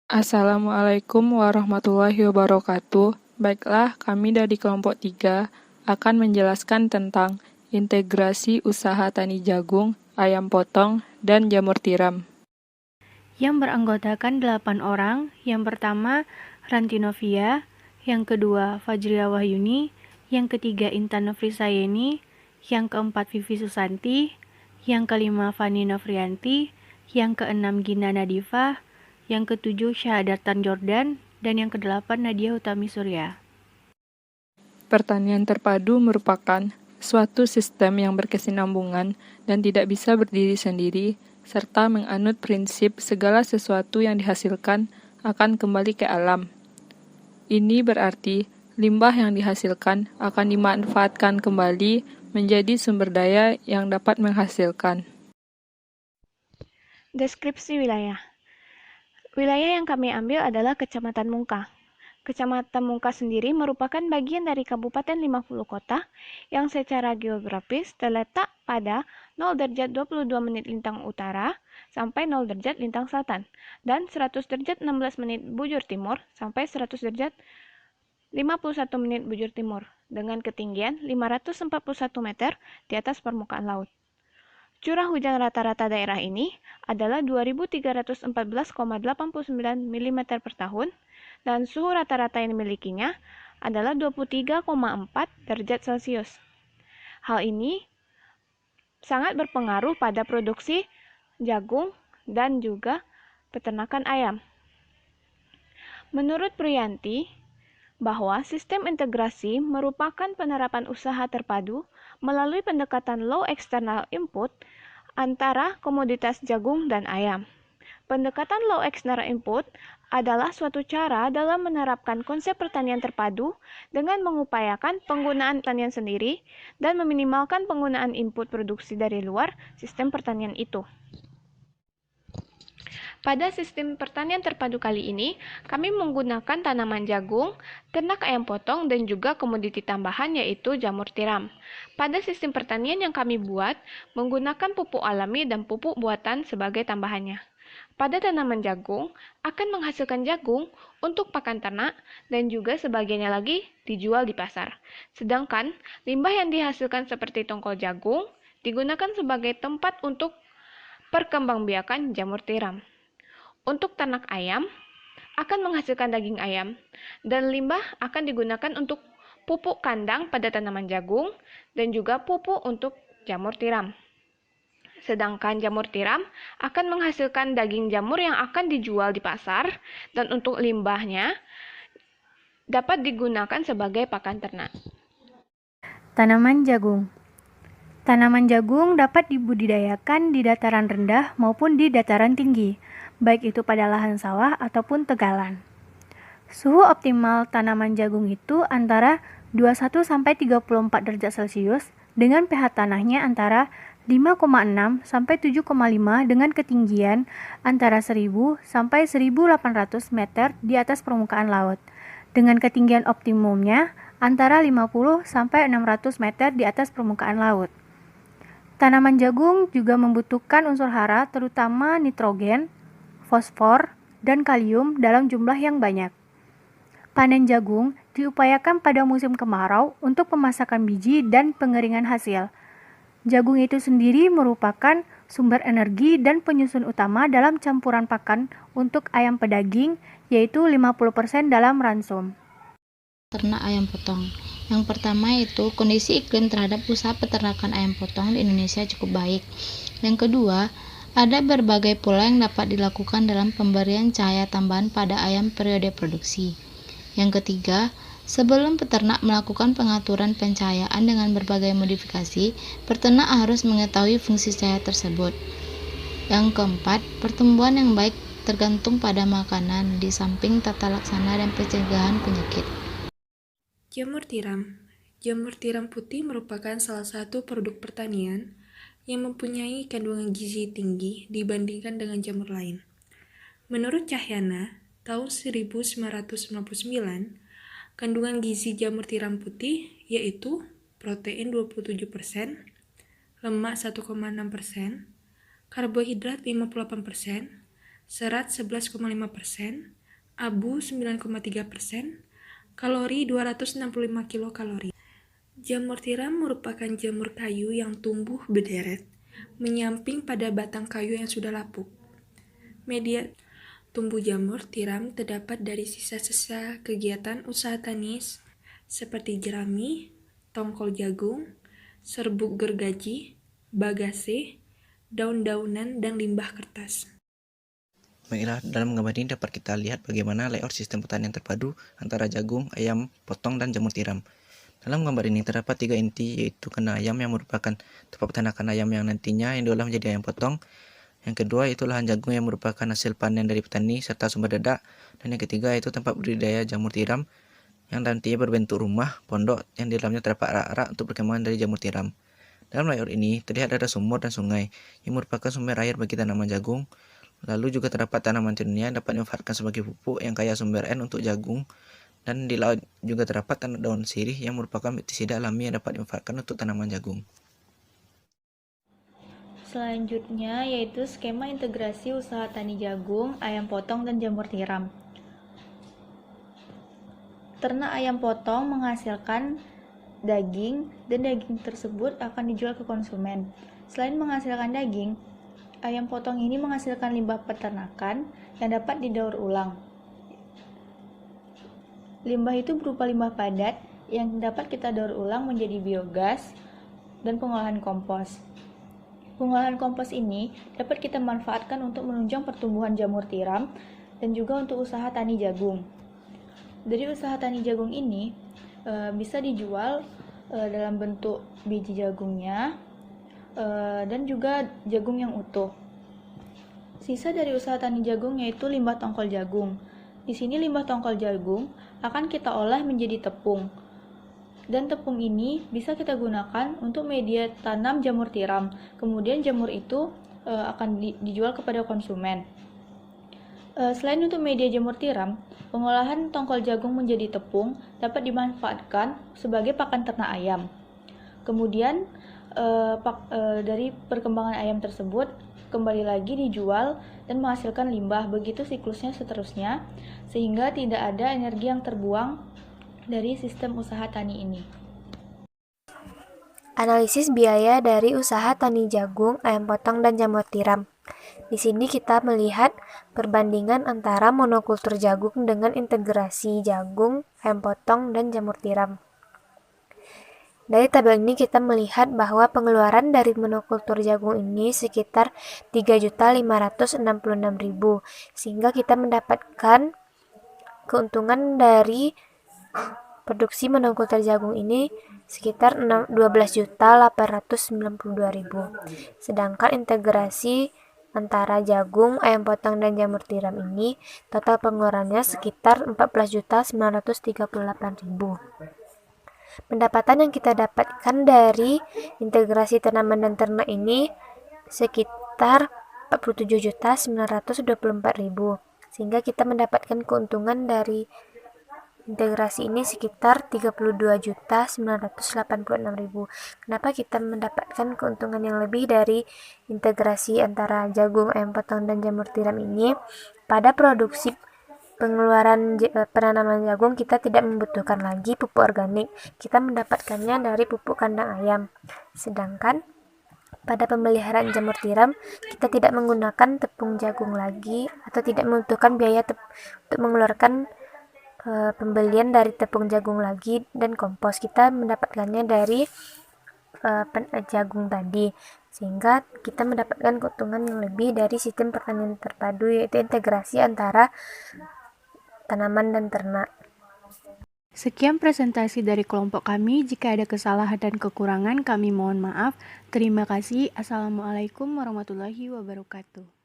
Assalamualaikum warahmatullahi wabarakatuh. Baiklah, kami dari kelompok 3 akan menjelaskan tentang integrasi usaha tani jagung, ayam potong, dan jamur tiram. Yang beranggotakan 8 orang. Yang pertama, Ranti Novia. Yang kedua, Fajria Wahyuni. Yang ketiga, Intan Nofrisayeni. Yang keempat, Vivi Susanti. Yang kelima, Fani Novrianti. Yang keenam, Gina Nadifa. Yang ketujuh, Syahadatan Jordan. Dan yang kedelapan, Nadia Utami Surya. Pertanian terpadu merupakan suatu sistem yang berkesinambungan dan tidak bisa berdiri sendiri, serta menganut prinsip segala sesuatu yang dihasilkan akan kembali ke alam. Ini berarti limbah yang dihasilkan akan dimanfaatkan kembali menjadi sumber daya yang dapat menghasilkan. Deskripsi wilayah. Wilayah yang kami ambil adalah Kecamatan Mungka. Kecamatan Mungka sendiri merupakan bagian dari Kabupaten 50 Kota yang secara geografis terletak pada 0 derajat 22 menit lintang utara sampai 0 derajat lintang selatan dan 100 derajat 16 menit bujur timur sampai 100 derajat 51 menit bujur timur dengan ketinggian 541 meter di atas permukaan laut. Curah hujan rata-rata daerah ini adalah 2.314,89 mm per tahun dan suhu rata-rata yang dimilikinya adalah 23,4 derajat Celcius. Hal ini sangat berpengaruh pada produksi jagung dan juga peternakan ayam. Menurut Priyanti, bahwa sistem integrasi merupakan penerapan usaha terpadu melalui pendekatan low external input antara komoditas jagung dan ayam. Pendekatan low external input adalah suatu cara dalam menerapkan konsep pertanian terpadu dengan mengupayakan penggunaan pertanian sendiri dan meminimalkan penggunaan input produksi dari luar sistem pertanian itu. Pada sistem pertanian terpadu kali ini, kami menggunakan tanaman jagung, ternak ayam potong, dan juga komoditi tambahan yaitu jamur tiram. Pada sistem pertanian yang kami buat, menggunakan pupuk alami dan pupuk buatan sebagai tambahannya. Pada tanaman jagung, akan menghasilkan jagung untuk pakan ternak dan juga sebagiannya lagi dijual di pasar. Sedangkan limbah yang dihasilkan seperti tongkol jagung digunakan sebagai tempat untuk perkembangbiakan jamur tiram. Untuk ternak ayam, akan menghasilkan daging ayam, dan limbah akan digunakan untuk pupuk kandang pada tanaman jagung, dan juga pupuk untuk jamur tiram. Sedangkan jamur tiram akan menghasilkan daging jamur yang akan dijual di pasar, dan untuk limbahnya dapat digunakan sebagai pakan ternak. Tanaman jagung. Tanaman jagung dapat dibudidayakan di dataran rendah maupun di dataran tinggi, baik itu pada lahan sawah ataupun tegalan. Suhu optimal tanaman jagung itu antara 21-34 derajat Celcius dengan pH tanahnya antara 5,6 sampai 7,5 dengan ketinggian antara 1000 sampai 1800 meter di atas permukaan laut, dengan ketinggian optimumnya antara 50 sampai 600 meter di atas permukaan laut. Tanaman jagung juga membutuhkan unsur hara terutama nitrogen, fosfor, dan kalium dalam jumlah yang banyak. Panen jagung diupayakan pada musim kemarau untuk pemasakan biji dan pengeringan hasil. Jagung itu sendiri merupakan sumber energi dan penyusun utama dalam campuran pakan untuk ayam pedaging, yaitu 50% dalam ransum. Ternak ayam potong. Yang pertama itu kondisi iklim terhadap usaha peternakan ayam potong di Indonesia cukup baik. Yang kedua, ada berbagai pola yang dapat dilakukan dalam pemberian cahaya tambahan pada ayam periode produksi. Yang ketiga, sebelum peternak melakukan pengaturan pencahayaan dengan berbagai modifikasi, peternak harus mengetahui fungsi cahaya tersebut. Yang keempat, pertumbuhan yang baik tergantung pada makanan di samping tata laksana dan pencegahan penyakit. Jamur tiram. Jamur tiram putih merupakan salah satu produk pertanian yang mempunyai kandungan gizi tinggi dibandingkan dengan jamur lain. Menurut Cahyana, tahun 1999, kandungan gizi jamur tiram putih yaitu protein 27%, lemak 1,6%, karbohidrat 58%, serat 11,5%, abu 9,3%, kalori 265 kilokalori. Jamur tiram merupakan jamur kayu yang tumbuh berderet, menyamping pada batang kayu yang sudah lapuk. Media tumbuh jamur tiram terdapat dari sisa-sisa kegiatan usaha tani seperti jerami, tongkol jagung, serbuk gergaji, bagase, daun-daunan, dan limbah kertas. Baiklah, dalam gambar ini dapat kita lihat bagaimana layout sistem pertanian terpadu antara jagung, ayam potong, dan jamur tiram. Dalam gambar ini terdapat 3 inti, yaitu kandang ayam yang merupakan tempat peternakan ayam yang nantinya yang diolah menjadi ayam potong. Yang kedua itu lahan jagung yang merupakan hasil panen dari petani serta sumber dadak. Dan yang ketiga itu tempat budidaya jamur tiram yang nantinya berbentuk rumah, pondok yang di dalamnya terdapat rak-rak untuk perkembangan dari jamur tiram. Dalam layout ini terlihat ada sumur dan sungai yang merupakan sumber air bagi tanaman jagung. Lalu juga terdapat tanaman cendenia yang dapat dimanfaatkan sebagai pupuk yang kaya sumber N untuk jagung. Dan di laut juga terdapat daun sirih yang merupakan pestisida alami yang dapat dimanfaatkan untuk tanaman jagung. Selanjutnya yaitu skema integrasi usaha tani jagung, ayam potong, dan jamur tiram. Ternak ayam potong menghasilkan daging dan daging tersebut akan dijual ke konsumen. Selain menghasilkan daging, ayam potong ini menghasilkan limbah peternakan yang dapat didaur ulang. Limbah itu berupa limbah padat yang dapat kita daur ulang menjadi biogas dan pengolahan kompos. Pengolahan kompos ini dapat kita manfaatkan untuk menunjang pertumbuhan jamur tiram dan juga untuk usaha tani jagung. Dari usaha tani jagung ini bisa dijual dalam bentuk biji jagungnya dan juga jagung yang utuh. Sisa dari usaha tani jagung yaitu limbah tongkol jagung. Di sini limbah tongkol jagung akan kita olah menjadi tepung. Dan tepung ini bisa kita gunakan untuk media tanam jamur tiram. Kemudian jamur itu akan dijual kepada konsumen. Selain untuk media jamur tiram, pengolahan tongkol jagung menjadi tepung dapat dimanfaatkan sebagai pakan ternak ayam. Kemudian dari perkembangan ayam tersebut kembali lagi dijual dan menghasilkan limbah. Begitu siklusnya seterusnya, sehingga tidak ada energi yang terbuang dari sistem usaha tani ini. Analisis biaya dari usaha tani jagung, ayam potong, dan jamur tiram. Di sini kita melihat perbandingan antara monokultur jagung dengan integrasi jagung, ayam potong, dan jamur tiram. Dari tabel ini kita melihat bahwa pengeluaran dari monokultur jagung ini sekitar 3.566.000, sehingga kita mendapatkan keuntungan dari produksi monokultur jagung ini sekitar 12.892.000. Sedangkan integrasi antara jagung, ayam potong, dan jamur tiram ini total pengeluarannya sekitar 14.938.000. Pendapatan yang kita dapatkan dari integrasi tanaman dan ternak ini sekitar 47.924.000, sehingga kita mendapatkan keuntungan dari integrasi ini sekitar 32.986.000. Kenapa kita mendapatkan keuntungan yang lebih dari integrasi antara jagung, ayam potong, dan jamur tiram ini? Pada produksi pengeluaran penanaman jagung kita tidak membutuhkan lagi pupuk organik, kita mendapatkannya dari pupuk kandang ayam. Sedangkan pada pemeliharaan jamur tiram kita tidak menggunakan tepung jagung lagi atau tidak membutuhkan biaya untuk mengeluarkan pembelian dari tepung jagung lagi, dan kompos kita mendapatkannya dari jagung tadi, sehingga kita mendapatkan keuntungan yang lebih dari sistem pertanian terpadu, yaitu integrasi antara tanaman dan ternak. Sekian presentasi dari kelompok kami. Jika ada kesalahan dan kekurangan, kami mohon maaf. Terima kasih. Assalamualaikum warahmatullahi wabarakatuh.